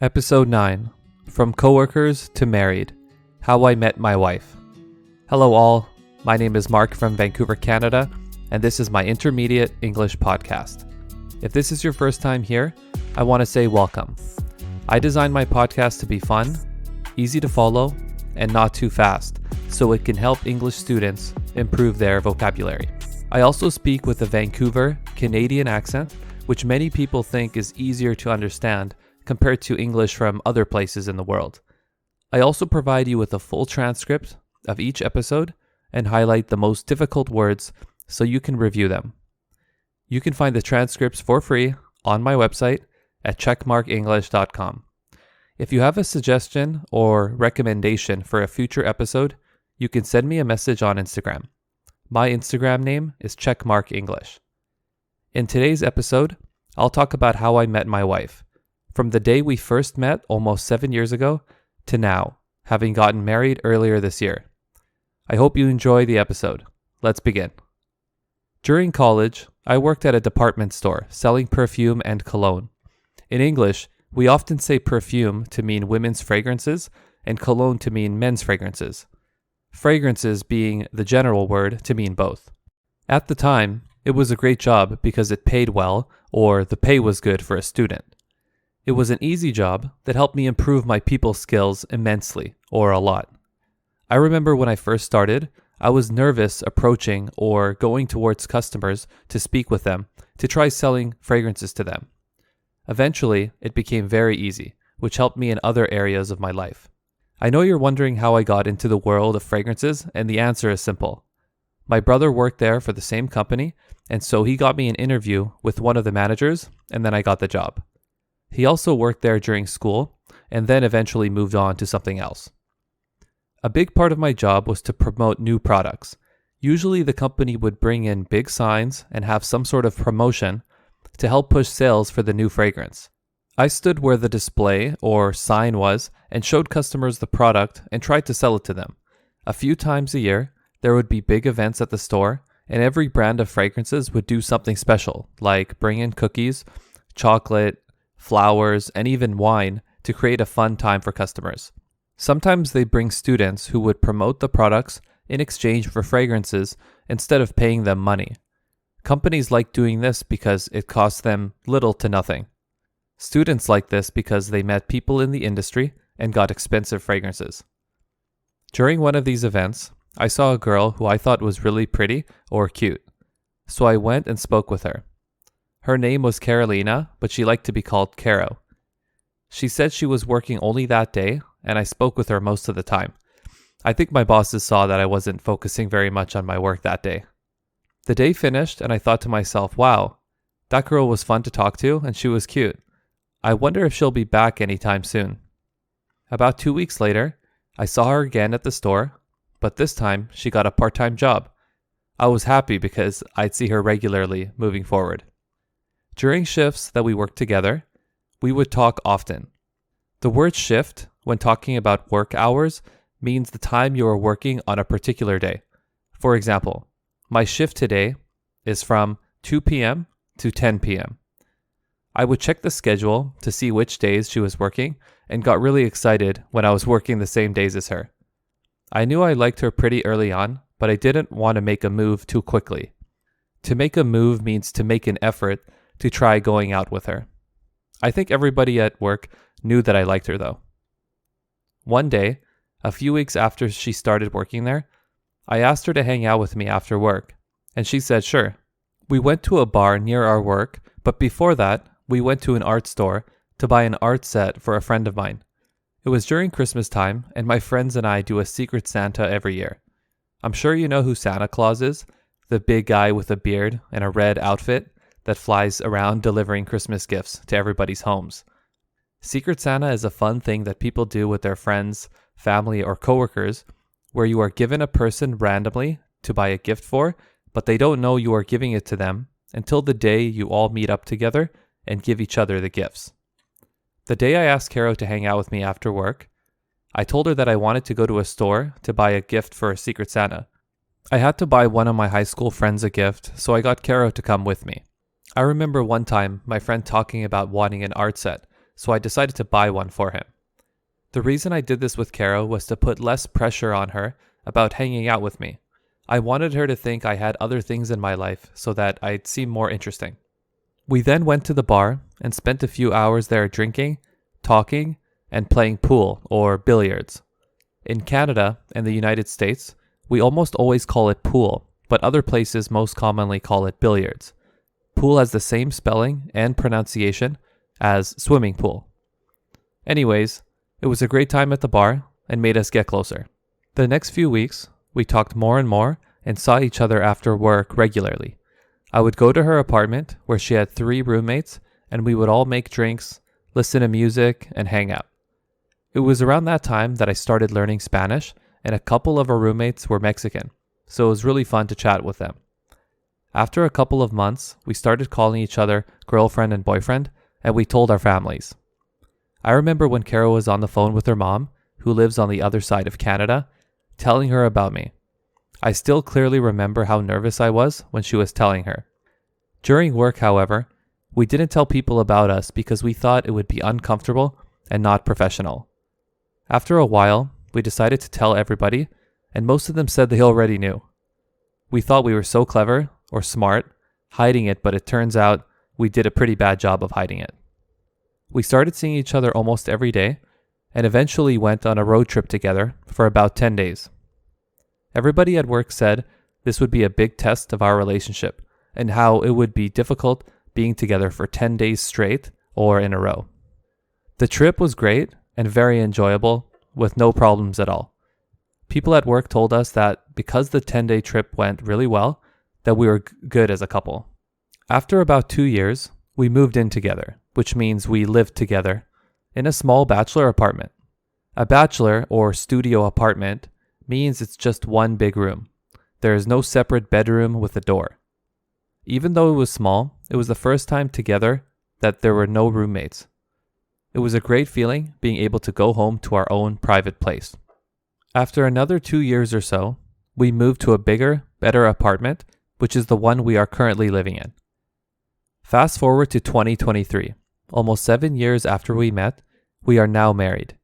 Episode 9, From Coworkers to Married, How I Met My Wife. Hello all, my name is Mark from Vancouver, Canada, and this is my intermediate English podcast. If this is your first time here, I want to say welcome. I designed my podcast to be fun, easy to follow, and not too fast, so it can help English students improve their vocabulary. I also speak with a Vancouver, Canadian accent, which many people think is easier to understand compared to English from other places in the world. I also provide you with a full transcript of each episode and highlight the most difficult words so you can review them. You can find the transcripts for free on my website at checkmarkenglish.com. If you have a suggestion or recommendation for a future episode, you can send me a message on Instagram. My Instagram name is CheckMarkEnglish. In today's episode, I'll talk about how I met my wife, from the day we first met almost 7 years ago to now, having gotten married earlier this year. I hope you enjoy the episode. Let's begin. During college, I worked at a department store selling perfume and cologne. In English, we often say perfume to mean women's fragrances and cologne to mean men's fragrances. Fragrances being the general word to mean both. At the time, it was a great job because it paid well, or the pay was good for a student. It was an easy job that helped me improve my people skills immensely, or a lot. I remember when I first started, I was nervous approaching or going towards customers to speak with them to try selling fragrances to them. Eventually, it became very easy, which helped me in other areas of my life. I know you're wondering how I got into the world of fragrances, and the answer is simple. My brother worked there for the same company, and so he got me an interview with one of the managers, and then I got the job. He also worked there during school, and then eventually moved on to something else. A big part of my job was to promote new products. Usually the company would bring in big signs and have some sort of promotion to help push sales for the new fragrance. I stood where the display or sign was and showed customers the product and tried to sell it to them. A few times a year, there would be big events at the store, and every brand of fragrances would do something special, like bring in cookies, chocolate, flowers, and even wine to create a fun time for customers. Sometimes they bring students who would promote the products in exchange for fragrances instead of paying them money. Companies like doing this because it costs them little to nothing. Students like this because they met people in the industry and got expensive fragrances. During one of these events, I saw a girl who I thought was really pretty or cute, so I went and spoke with her. Her name was Carolina, but she liked to be called Caro. She said she was working only that day, and I spoke with her most of the time. I think my bosses saw that I wasn't focusing very much on my work that day. The day finished, and I thought to myself, wow, that girl was fun to talk to, and she was cute. I wonder if she'll be back anytime soon. About 2 weeks later, I saw her again at the store, but this time she got a part-time job. I was happy because I'd see her regularly moving forward. During shifts that we worked together, we would talk often. The word shift, when talking about work hours, means the time you are working on a particular day. For example, my shift today is from 2 p.m. to 10 p.m. I would check the schedule to see which days she was working and got really excited when I was working the same days as her. I knew I liked her pretty early on, but I didn't want to make a move too quickly. To make a move means to make an effort to try going out with her. I think everybody at work knew that I liked her though. One day, a few weeks after she started working there, I asked her to hang out with me after work, and she said sure. We went to a bar near our work, but before that, we went to an art store to buy an art set for a friend of mine. It was during Christmas time, and my friends and I do a Secret Santa every year. I'm sure you know who Santa Claus is, the big guy with a beard and a red outfit that flies around delivering Christmas gifts to everybody's homes. Secret Santa is a fun thing that people do with their friends, family, or coworkers, where you are given a person randomly to buy a gift for, but they don't know you are giving it to them until the day you all meet up together and give each other the gifts. The day I asked Caro to hang out with me after work, I told her that I wanted to go to a store to buy a gift for a Secret Santa. I had to buy one of my high school friends a gift, so I got Caro to come with me. I remember one time my friend talking about wanting an art set, so I decided to buy one for him. The reason I did this with Caro was to put less pressure on her about hanging out with me. I wanted her to think I had other things in my life so that I'd seem more interesting. We then went to the bar and spent a few hours there drinking, talking, and playing pool or billiards. In Canada and the United States, we almost always call it pool, but other places most commonly call it billiards. Pool has the same spelling and pronunciation as swimming pool. Anyways, it was a great time at the bar and made us get closer. The next few weeks, we talked more and more and saw each other after work regularly. I would go to her apartment where she had 3 roommates and we would all make drinks, listen to music, and hang out. It was around that time that I started learning Spanish and a couple of our roommates were Mexican, so it was really fun to chat with them. After a couple of months, we started calling each other girlfriend and boyfriend, and we told our families. I remember when Caro was on the phone with her mom, who lives on the other side of Canada, telling her about me. I still clearly remember how nervous I was when she was telling her. During work, however, we didn't tell people about us because we thought it would be uncomfortable and not professional. After a while, we decided to tell everybody, and most of them said they already knew. We thought we were so clever or smart hiding it, but it turns out we did a pretty bad job of hiding it. We started seeing each other almost every day and eventually went on a road trip together for about 10 days. Everybody at work said this would be a big test of our relationship and how it would be difficult being together for 10 days straight or in a row. The trip was great and very enjoyable with no problems at all. People at work told us that because the 10-day trip went really well, that we were good as a couple. After about 2 years, we moved in together, which means we lived together in a small bachelor apartment. A bachelor or studio apartment means it's just one big room. There is no separate bedroom with a door. Even though it was small, it was the first time together that there were no roommates. It was a great feeling being able to go home to our own private place. After another 2 years or so, we moved to a bigger, better apartment, which is the one we are currently living in. Fast forward to 2023. Almost 7 years after we met, we are now married.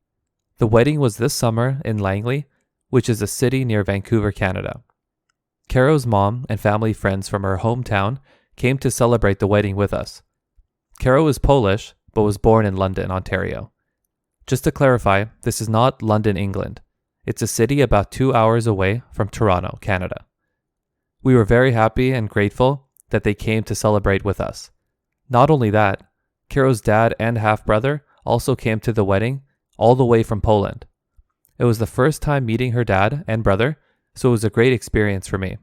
The wedding was this summer in Langley, which is a city near Vancouver, Canada. Caro's mom and family friends from her hometown came to celebrate the wedding with us. Caro is Polish, but was born in London, Ontario. Just to clarify, this is not London, England. It's a city about 2 hours away from Toronto, Canada. We were very happy and grateful that they came to celebrate with us. Not only that, Caro's dad and half-brother also came to the wedding all the way from Poland. It was the first time meeting her dad and brother, so it was a great experience for me.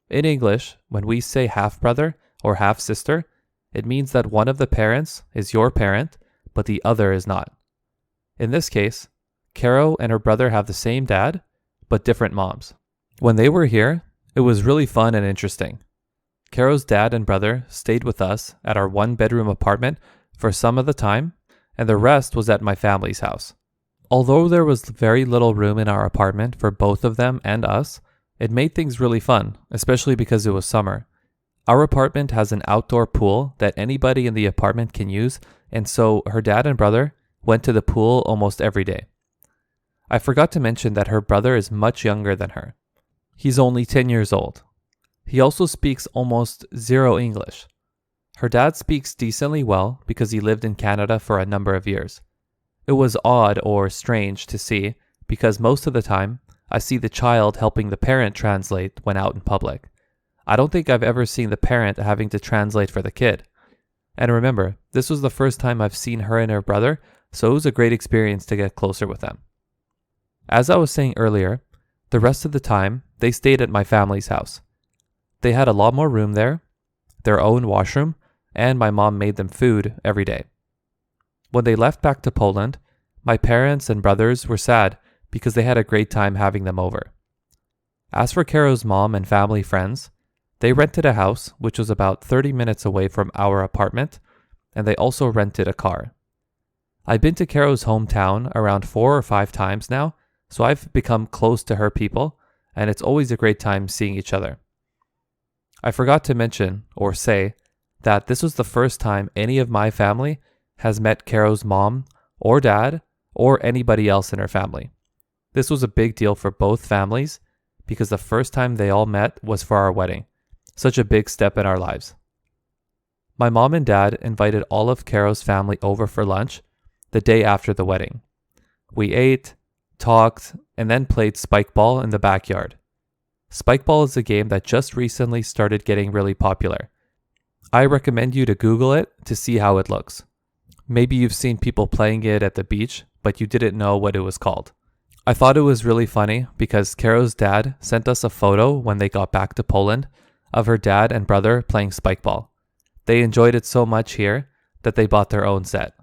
In English, when we say half-brother or half-sister, it means that one of the parents is your parent, but the other is not. In this case, Caro and her brother have the same dad, but different moms. When they were here, it was really fun and interesting. Caro's dad and brother stayed with us at our 1-bedroom apartment for some of the time, and the rest was at my family's house. Although there was very little room in our apartment for both of them and us, it made things really fun, especially because it was summer. Our apartment has an outdoor pool that anybody in the apartment can use, and so her dad and brother went to the pool almost every day. I forgot to mention that her brother is much younger than her. He's only 10 years old. He also speaks almost zero English. Her dad speaks decently well because he lived in Canada for a number of years. It was odd or strange to see because most of the time I see the child helping the parent translate when out in public. I don't think I've ever seen the parent having to translate for the kid. And remember, this was the first time I've seen her and her brother, so it was a great experience to get closer with them. As I was saying earlier, the rest of the time they stayed at my family's house. They had a lot more room there, their own washroom, and my mom made them food every day. When they left back to Poland, my parents and brothers were sad because they had a great time having them over. As for Caro's mom and family friends, they rented a house which was about 30 minutes away from our apartment, and they also rented a car. I've been to Caro's hometown around 4 or 5 times now, so I've become close to her people, and it's always a great time seeing each other. I forgot to mention or say that this was the first time any of my family has met Caro's mom or dad or anybody else in her family. This was a big deal for both families because the first time they all met was for our wedding. Such a big step in our lives. My mom and dad invited all of Caro's family over for lunch the day after the wedding. We ate, talked, and then played spike ball in the backyard. Spike ball is a game that just recently started getting really popular. I recommend you to Google it to see how it looks. Maybe you've seen people playing it at the beach, but you didn't know what it was called. I thought it was really funny because Caro's dad sent us a photo when they got back to Poland of her dad and brother playing spike ball. They enjoyed it so much here that they bought their own set.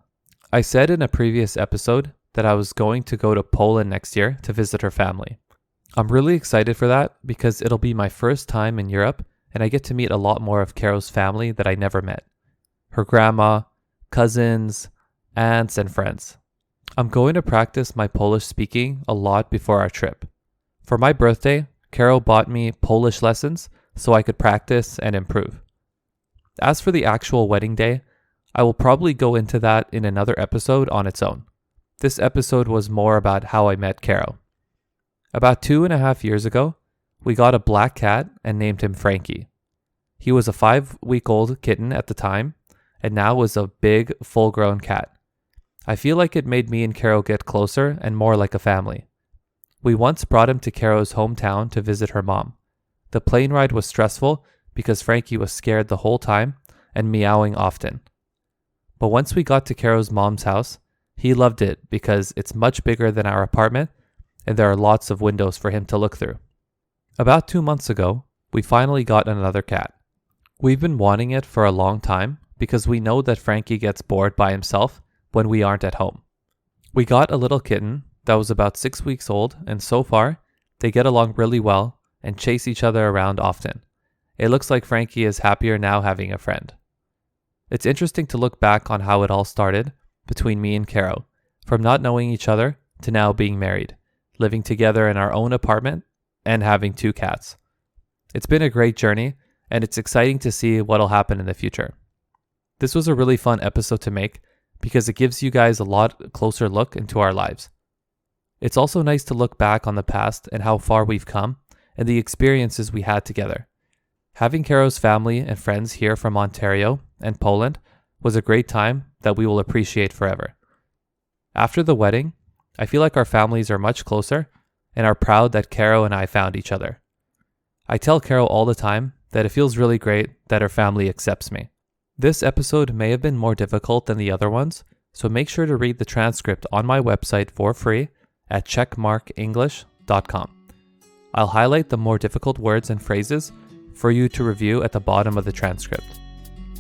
I said in a previous episode that I was going to go to Poland next year to visit her family. I'm really excited for that because it'll be my first time in Europe and I get to meet a lot more of Caro's family that I never met. Her grandma, cousins, aunts, and friends. I'm going to practice my Polish speaking a lot before our trip. For my birthday, Caro bought me Polish lessons so I could practice and improve. As for the actual wedding day, I will probably go into that in another episode on its own. This episode was more about how I met Caro. About 2.5 years ago, we got a black cat and named him Frankie. He was a 5-week-old kitten at the time, and now is a big, full-grown cat. I feel like it made me and Caro get closer and more like a family. We once brought him to Caro's hometown to visit her mom. The plane ride was stressful because Frankie was scared the whole time and meowing often. But once we got to Caro's mom's house, he loved it because it's much bigger than our apartment and there are lots of windows for him to look through. About 2 months ago, we finally got another cat. We've been wanting it for a long time because we know that Frankie gets bored by himself when we aren't at home. We got a little kitten that was about 6 weeks old, and so far, they get along really well and chase each other around often. It looks like Frankie is happier now having a friend. It's interesting to look back on how it all started between me and Caro, from not knowing each other to now being married, living together in our own apartment, and having 2 cats. It's been a great journey, and it's exciting to see what'll happen in the future. This was a really fun episode to make because it gives you guys a lot closer look into our lives. It's also nice to look back on the past and how far we've come and the experiences we had together. Having Caro's family and friends here from Ontario and Poland was a great time that we will appreciate forever. After the wedding, I feel like our families are much closer and are proud that Caro and I found each other. I tell Caro all the time that it feels really great that her family accepts me. This episode may have been more difficult than the other ones, so make sure to read the transcript on my website for free at checkmarkenglish.com. I'll highlight the more difficult words and phrases for you to review at the bottom of the transcript.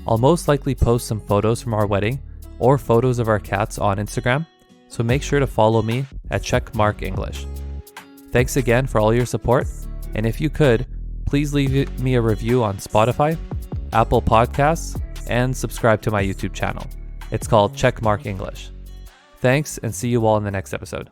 I'll most likely post some photos from our wedding or photos of our cats on Instagram, so make sure to follow me at checkmarkenglish. Thanks again for all your support, and if you could, please leave me a review on Spotify, Apple Podcasts, and subscribe to my YouTube channel. It's called CheckMark English. Thanks, and see you all in the next episode.